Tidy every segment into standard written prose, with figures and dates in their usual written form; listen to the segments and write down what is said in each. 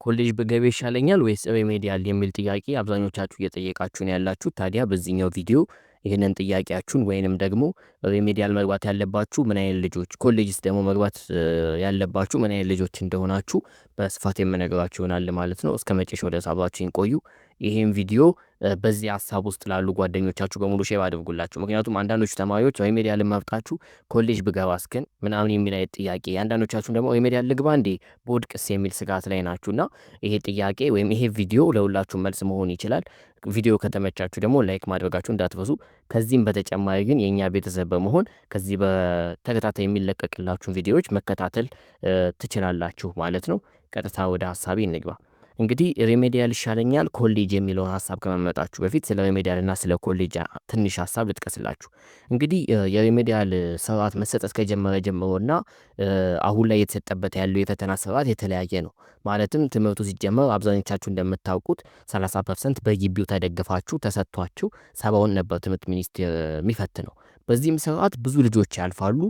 ኮሌጅ ብገባ ይሻለኛል ወይስ ሪሜዲያል የሚል ጥያቄ አብዛኞቻችሁ እየጠየቃችሁ ነው ያላችሁት። ታዲያ በዚህኛው ቪዲዮ ይህንን ጥያቄያችሁን ወይንም ደግሞ ሪሜዲያል መግባት ያለባችሁ ምን አይነት ልጆች፣ ኮሌጅስ ደግሞ መግባት ያለባችሁ ምን አይነት ልጆች እንደሆናችሁ በስፋት የምነግራችሁ ይሆናል ማለት ነው። እስከ መጨረሻው ድረስ አብራችሁን ቆዩ። ይህን ቪዲዮ በዚህ ሀሳብ ውስጥ ላሉ ጓደኞቻችሁ በሙሉ ሼር አድርጉላችሁ። ምክንያቱም አንዳንዶቹ ተማሪዎች ሪሜዲያል መብጣችሁ ኮሌጅ ብገባስ ግን ምናምን የሚል አይነት ጥያቄ፣ አንዳንዶቻችሁም ደግሞ ሪሜዲያል ልግባ እንዴ በወድቅስ የሚል ስጋት ላይ ናችሁና ይሄ ጥያቄ ወይም ይሄ ቪዲዮ ለሁላችሁም መልስ መሆን ይችላል። ቪዲዮ ከተመቻችሁ ደግሞ ላይክ ማድረጋችሁ እንዳትረሱ። ከዚህም በተጨማሪ ግን የእኛ ቤተሰብ በመሆን ከዚህ በተከታታይ የሚለቀቅላችሁን ቪዲዮዎች መከታተል ትችላላችሁ ማለት ነው። ቀጥታ ወደ ሀሳቤ እንግባ። እንግዲህ ሪሜዲያል ይሻለኛል ኮሌጅ የሚለውን ሀሳብ ከመመጣችሁ በፊት ስለ ሪሜዲያል እና ስለ ኮሌጅ ትንሽ ሀሳብ ልጥቀስላችሁ። እንግዲህ የሪሜዲያል ስርዓት መሰጠት ከጀመረ ጀምሮና አሁን ላይ የተሰጠበት ያለው የፈተና ስርዓት የተለያየ ነው። ማለትም ትምህርቱ ሲጀመር አብዛኞቻችሁ እንደምታውቁት 30% በግቢው ተደግፋችሁ ተሰጥቷችሁ 70ውን ነበር ትምህርት ሚኒስቴር የሚፈትነው። በዚህም ስርዓት ብዙ ልጆች ያልፋሉ፣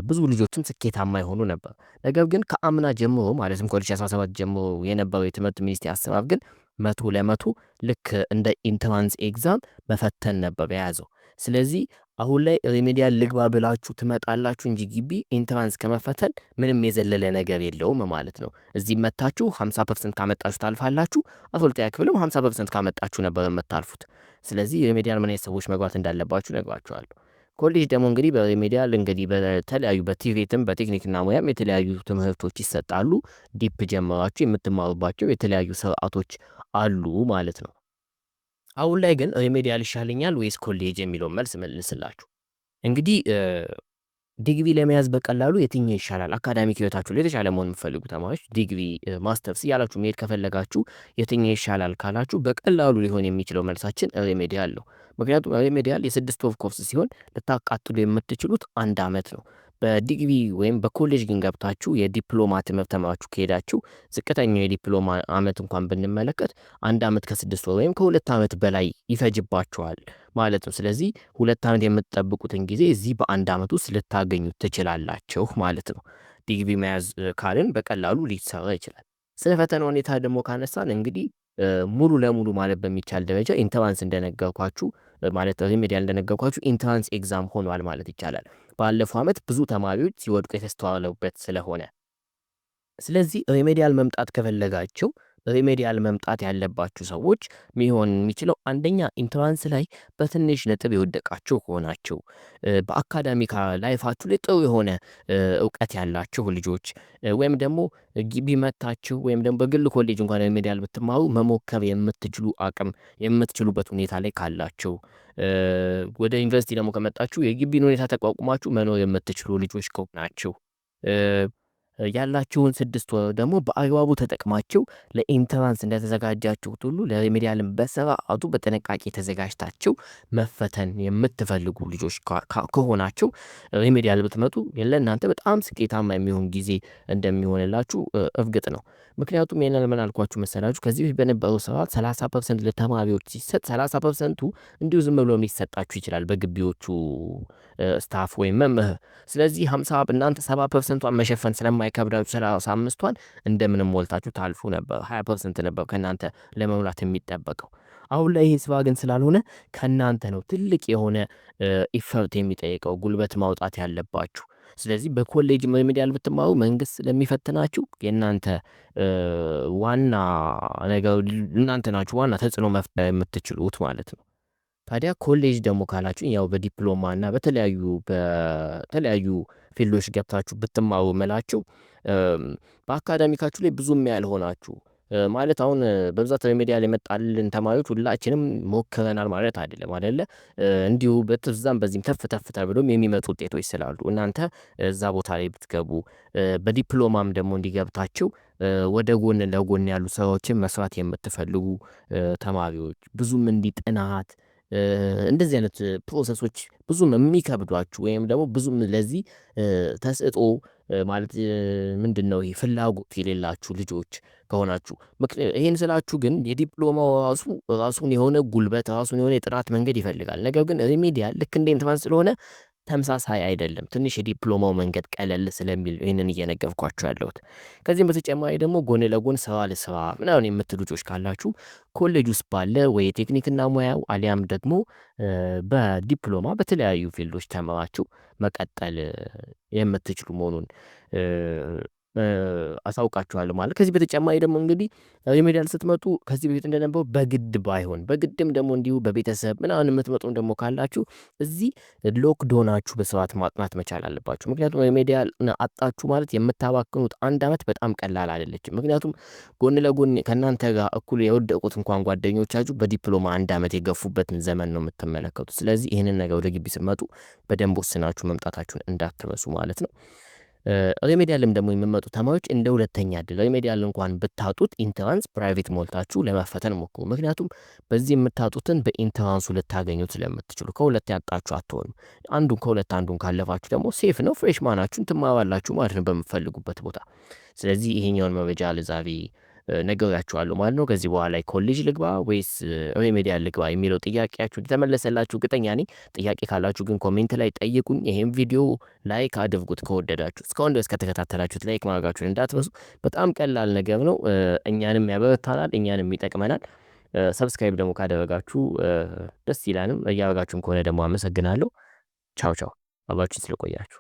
ብዙ ልጆችም ስኬታማ የሆኑ ነበር። ነገር ግን ከአምና ጀምሮ ማለትም ከ2017 ጀምሮ የነበረው የትምህርት ሚኒስቴር አሰራር ግን 100 ለመቶ ልክ እንደ ኢንትራንስ ኤግዛም መፈተን ነበር የያዘው። ስለዚህ አሁን ላይ ሪሜዲያል ልግባ ብላችሁ ትመጣላችሁ እንጂ ግቢ ኢንትራንስ ከመፈተን ምንም የዘለለ ነገር የለውም ማለት ነው። እዚህ መታችሁ 50% ካመጣችሁ ታልፋላችሁ። 12ኛ ክፍልም 50% ካመጣችሁ ነበር የምታልፉት። ስለዚህ ሪሜዲያል ምን አይነት ሰዎች መግባት እንዳለባችሁ ነግራችኋለሁ። ኮሌጅ ደግሞ እንግዲህ በሪሜዲያል እንግዲህ በተለያዩ በቲቬትም በቴክኒክና ሙያም የተለያዩ ትምህርቶች ይሰጣሉ። ዲፕ ጀምራችሁ የምትማሩባቸው የተለያዩ ስርዓቶች አሉ ማለት ነው። አሁን ላይ ግን ሪሜዲያል ይሻለኛል ወይስ ኮሌጅ የሚለውን መልስ መልስላችሁ። እንግዲህ ዲግሪ ለመያዝ በቀላሉ የትኛው ይሻላል? አካዳሚክ ህይወታችሁ ላይ የተሻለ መሆን የምትፈልጉ ተማሪዎች ዲግሪ ማስተርስ እያላችሁ መሄድ ከፈለጋችሁ የትኛው ይሻላል ካላችሁ በቀላሉ ሊሆን የሚችለው መልሳችን ሪሜዲያል ነው። ምክንያቱም ሪሜዲያል የ6 ወር ኮርስ ሲሆን ልታቃጥሉ የምትችሉት 1 ዓመት ነው። በዲግሪ ወይም በኮሌጅ ግን ገብታችሁ የዲፕሎማ ትምህርት ተምራችሁ ከሄዳችሁ ዝቅተኛው የዲፕሎማ አመት እንኳን ብንመለከት 1 ዓመት ከ6 ወር ወይም ከ2 ዓመት በላይ ይፈጅባችኋል ማለት ነው። ስለዚህ 2 ዓመት የምትጠብቁትን ጊዜ እዚህ በ1 ዓመት ውስጥ ልታገኙት ትችላላችሁ ማለት ነው። ዲግሪ መያዝ ካልን በቀላሉ ሊሰራ ይችላል። ስለ ፈተና ሁኔታ ደግሞ ካነሳን እንግዲህ ሙሉ ለሙሉ ማለት በሚቻል ደረጃ ኢንትራንስ እንደነገርኳችሁ ማለት ሪሜዲያል እንደነገርኳችሁ ኢንትራንስ ኤግዛም ሆኗል ማለት ይቻላል። ባለፈው አመት ብዙ ተማሪዎች ሲወድቁ የተስተዋለበት ስለሆነ፣ ስለዚህ ሪሜዲያል መምጣት ከፈለጋችሁ ሪሜዲያል መምጣት ያለባችሁ ሰዎች ሚሆን የሚችለው አንደኛ ኢንትራንስ ላይ በትንሽ ነጥብ የወደቃችሁ ከሆናችሁ፣ በአካዳሚካ ላይፋችሁ ላይ ጥሩ የሆነ እውቀት ያላችሁ ልጆች ወይም ደግሞ ግቢ መታችሁ ወይም ደግሞ በግል ኮሌጅ እንኳን ሪሜዲያል ብትማሩ መሞከር የምትችሉ አቅም የምትችሉበት ሁኔታ ላይ ካላችሁ፣ ወደ ዩኒቨርሲቲ ደግሞ ከመጣችሁ የግቢን ሁኔታ ተቋቁማችሁ መኖር የምትችሉ ልጆች ከሆናችሁ ያላችሁን 6 ወር ደግሞ በአግባቡ ተጠቅማችሁ ለኢንትራንስ እንደተዘጋጃችሁት ሁሉ ለሪሜዲያልም በስርዓቱ በጥንቃቄ ተዘጋጅታችሁ መፈተን የምትፈልጉ ልጆች ከሆናችሁ ሪሜዲያል ብትመጡ ለእናንተ በጣም ስኬታማ የሚሆን ጊዜ እንደሚሆንላችሁ እርግጥ ነው። ምክንያቱም ይሄንን ምን አልኳችሁ መሰላችሁ? ከዚህ በፊት በነበረው ስርዓት 30% ለተማሪዎች ሲሰጥ 30%ቱ እንዲሁ ዝም ብሎ ሊሰጣችሁ ይችላል በግቢዎቹ ስታፍ ወይም መምህር። ስለዚህ 50 እናንተ 70%ቷን መሸፈን ስለማይከብዳችሁ 35ቷን እንደምንም ሞልታችሁ ታልፉ ነበር። 20% ነበር ከእናንተ ለመሙላት የሚጠበቀው። አሁን ላይ ይህ ስራ ግን ስላልሆነ ከእናንተ ነው ትልቅ የሆነ ኢፈርት የሚጠይቀው ጉልበት ማውጣት ያለባችሁ። ስለዚህ በኮሌጅ ሪሜዲያል ብትማሩ መንግስት ስለሚፈትናችሁ የእናንተ ዋና ነገር እናንተ ናችሁ ዋና ተጽዕኖ መፍጠር የምትችሉት ማለት ነው። ታዲያ ኮሌጅ ደግሞ ካላችሁ ያው በዲፕሎማ እና በተለያዩ ፊልዶች ገብታችሁ ብትማሩ መላችሁ በአካዳሚካችሁ ላይ ብዙም ያልሆናችሁ ማለት አሁን በብዛት ሪሜዲያል የመጣልን ተማሪዎች ሁላችንም ሞክረናል ማለት አይደለም አይደለ? እንዲሁ በትዛም በዚህም ተፍ ተፍ ተብሎም የሚመጡ ውጤቶች ስላሉ እናንተ እዛ ቦታ ላይ ብትገቡ በዲፕሎማም ደግሞ እንዲገብታችሁ ወደ ጎን ለጎን ያሉ ስራዎችን መስራት የምትፈልጉ ተማሪዎች ብዙም ጥናት እንደዚህ አይነት ፕሮሰሶች ብዙም የሚከብዷችሁ ወይም ደግሞ ብዙም ለዚህ ተሰጥኦ ማለት ምንድነው ይሄ ፍላጎት የሌላችሁ ልጆች ከሆናችሁ ይሄን ስላችሁ ግን የዲፕሎማው ራሱን የሆነ ጉልበት ራሱን የሆነ የጥራት መንገድ ይፈልጋል። ነገር ግን ሪሜዲያል ልክ እንደ ኢንትራንስ ስለሆነ ተመሳሳይ አይደለም። ትንሽ የዲፕሎማው መንገድ ቀለል ስለሚል ይህንን እየነገርኳችሁ ያለሁት። ከዚህም በተጨማሪ ደግሞ ጎን ለጎን ስራ ለስራ ምናምን የምትሉ ልጆች ካላችሁ ኮሌጅ ውስጥ ባለ ወይ የቴክኒክና ሙያው አሊያም ደግሞ በዲፕሎማ በተለያዩ ፊልዶች ተምራችሁ መቀጠል የምትችሉ መሆኑን አሳውቃችኋለሁ ማለት። ከዚህ በተጨማሪ ደግሞ እንግዲህ ሪሜዲያል ስትመጡ ከዚህ በፊት እንደነበረው በግድ ባይሆን በግድም ደግሞ እንዲሁ በቤተሰብ ምናምን የምትመጡም ደግሞ ካላችሁ እዚህ ሎክድ ሆናችሁ በስርዓት ማጥናት መቻል አለባችሁ። ምክንያቱም ሪሜዲያል አጣችሁ ማለት የምታባክኑት 1 ዓመት በጣም ቀላል አይደለችም። ምክንያቱም ጎን ለጎን ከእናንተ ጋር እኩል የወደቁት እንኳን ጓደኞቻችሁ በዲፕሎማ 1 ዓመት የገፉበትን ዘመን ነው የምትመለከቱት። ስለዚህ ይህንን ነገር ወደ ግቢ ስትመጡ በደንብ ወስናችሁ መምጣታችሁን እንዳትረሱ ማለት ነው። ሪሜዲያልም ደግሞ የሚመጡ ተማሪዎች እንደ ሁለተኛ እድል ሪሜዲያል እንኳን ብታጡት ኢንትራንስ ፕራይቬት ሞልታችሁ ለመፈተን ሞክሩ። ምክንያቱም በዚህ የምታጡትን በኢንትራንሱ ልታገኙት ስለምትችሉ ከሁለት ያጣችሁ አትሆኑ። አንዱን ካለፋችሁ ደግሞ ሴፍ ነው፣ ፍሬሽማናችሁን ትማራላችሁ ማለት ነው በምትፈልጉበት ቦታ። ስለዚህ ይሄኛውን መረጃ ለዛሬ ነግሬያችኋለሁ ማለት ነው። ከዚህ በኋላ ኮሌጅ ልግባ ወይስ ሪሜዲያል ልግባ የሚለው ጥያቄያችሁ ተመለሰላችሁ እርግጠኛ ነኝ። ጥያቄ ካላችሁ ግን ኮሜንት ላይ ጠይቁኝ። ይሄን ቪዲዮ ላይክ አድርጉት ከወደዳችሁ። እስካሁን ድረስ ከተከታተላችሁት ላይክ ማድረጋችሁን እንዳትረሱ። በጣም ቀላል ነገር ነው። እኛንም ያበረታናል፣ እኛንም ይጠቅመናል። ሰብስክራይብ ደግሞ ካደረጋችሁ ደስ ይላንም። እያደረጋችሁም ከሆነ ደግሞ አመሰግናለሁ። ቻው ቻው። አብራችሁን ስለቆያችሁ